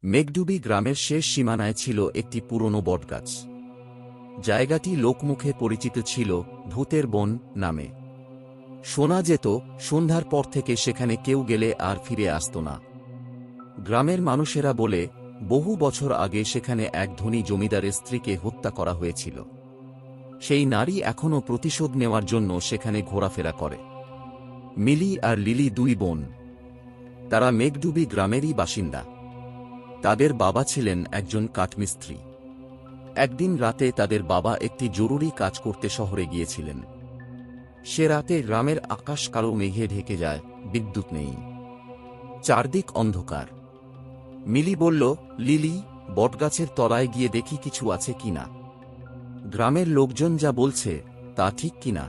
মেঘডুবি গ্রামের শেষ সীমানায় ছিল একটি পুরনো বটগাছ। জায়গাটি লোকমুখে পরিচিত ছিল ভূতের বন নামে। শোনা যেত সন্ধ্যার পর থেকে সেখানে কেউ গেলে আর ফিরে আসত না। গ্রামের মানুষেরা বলে বহু বছর আগে সেখানে এক ধনী জমিদারের স্ত্রীকে হত্যা করা হয়েছিল। সেই নারী এখনও প্রতিশোধ নেওয়ার জন্য সেখানে ঘোরাফেরা করে। মিলি আর লিলি দুই বোন। তারা মেঘডুবি গ্রামেরই বাসিন্দা। তাদের বাবা ছিলেন একজন কাঠমিস্ত্রি। একদিন রাতে তাদের বাবা একটি জরুরি কাজ করতে শহরে গিয়েছিলেন। সে রাতে গ্রামের আকাশ কালো মেঘে ঢেকে যায়, বিদ্যুৎ নেই, চারদিক অন্ধকার। মিলি বলল, লিলি, বটগাছের তলায় গিয়ে দেখি কিছু আছে কিনা। গ্রামের লোকজন যা বলছে তা ঠিক কিনা।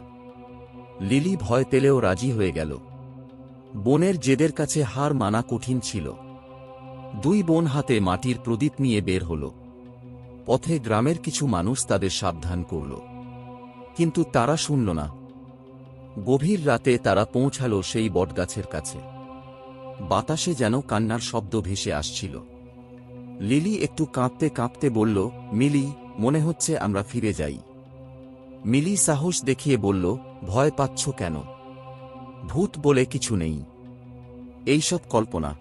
লিলি ভয় পেলেও রাজি হয়ে গেল। বোনের জেদের কাছে হার মানা কঠিন ছিল। দুই বোন হাতে মাটির প্রদীপ নিয়ে বের হল। পথে গ্রামের কিছু মানুষ তাদের সাবধান করল, কিন্তু তারা শুনল না। গভীর রাতে তারা পৌঁছাল সেই বটগাছের কাছে। বাতাসে যেন কান্নার শব্দ ভেসে আসছিল। লিলি একটু কাঁপতে কাঁপতে বলল, মিলি, মনে হচ্ছে আমরা ফিরে যাই। মিলি সাহস দেখিয়ে বলল, ভয় পাচ্ছ কেন? ভূত বলে কিছু নেই, এইসব কল্পনা।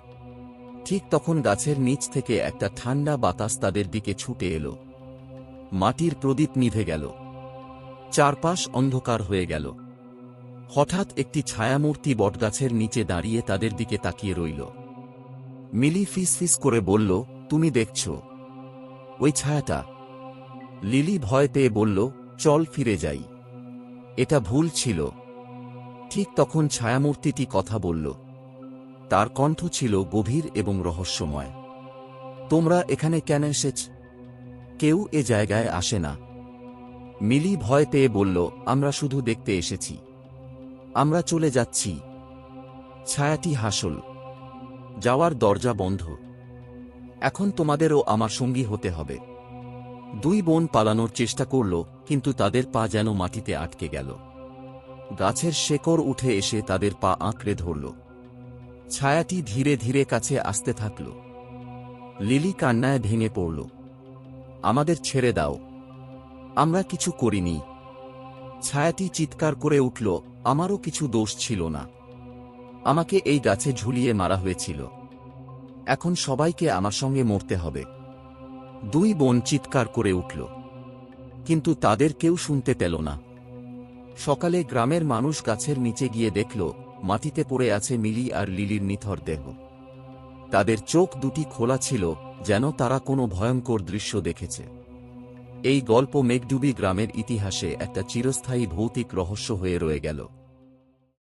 ঠিক তখন গাছের নিচ থেকে একটা ঠান্ডা বাতাস তাদের দিকে ছুটে এলো। মাটির প্রদীপ নিভে গেল। চারপাশ অন্ধকার হয়ে গেল। হঠাৎ একটি ছায়ামূর্তি বটগাছের নিচে দাঁড়িয়ে তাদের দিকে তাকিয়ে রইল। মিলি ফিসফিস করে বলল, তুমি দেখছ ওই ছায়াটা? লিলি ভয় পেয়ে বলল, চল ফিরে যাই, এটা ভুল ছিল। ঠিক তখন ছায়ামূর্তিটি কথা বলল। তার কণ্ঠ ছিল গভীর এবং রহস্যময়। তোমরা এখানে কেন এসেছ? কেউ এ জায়গায় আসে না। মিলি ভয় পেয়ে বলল, আমরা শুধু দেখতে এসেছি, আমরা চলে যাচ্ছি। ছায়াটি হাসল, যাওয়ার দরজা বন্ধ। এখন তোমাদেরও আমার সঙ্গী হতে হবে। দুই বোন পালানোর চেষ্টা করল, কিন্তু তাদের পা যেন মাটিতে আটকে গেল। গাছের শেকড় উঠে এসে তাদের পা আঁকড়ে ধরল। ছায়াটি ধীরে ধীরে কাছে আসতে থাকল। লিলি কান্নায় ভেঙে পড়ল, আমাদের ছেড়ে দাও, আমরা কিছু করিনি। ছায়াটি চিৎকার করে উঠল, আমারও কিছু দোষ ছিল না, আমাকে এই গাছে ঝুলিয়ে মারা হয়েছিল। এখন সবাইকে আমার সঙ্গে মরতে হবে। দুই বোন চিৎকার করে উঠল, কিন্তু তাদের কেউ শুনতে পেল না। সকালে গ্রামের মানুষ গাছের নিচে গিয়ে দেখল মাটিতে পড়ে আছে মিলি আর লিলির নিথর দেহ। তাদের চোখ দুটি খোলা ছিল, যেন তারা কোনো ভয়ঙ্কর দৃশ্য দেখেছে। এই গল্প মেঘডুবি গ্রামের ইতিহাসে একটা চিরস্থায়ী ভৌতিক রহস্য হয়ে রয়ে গেল।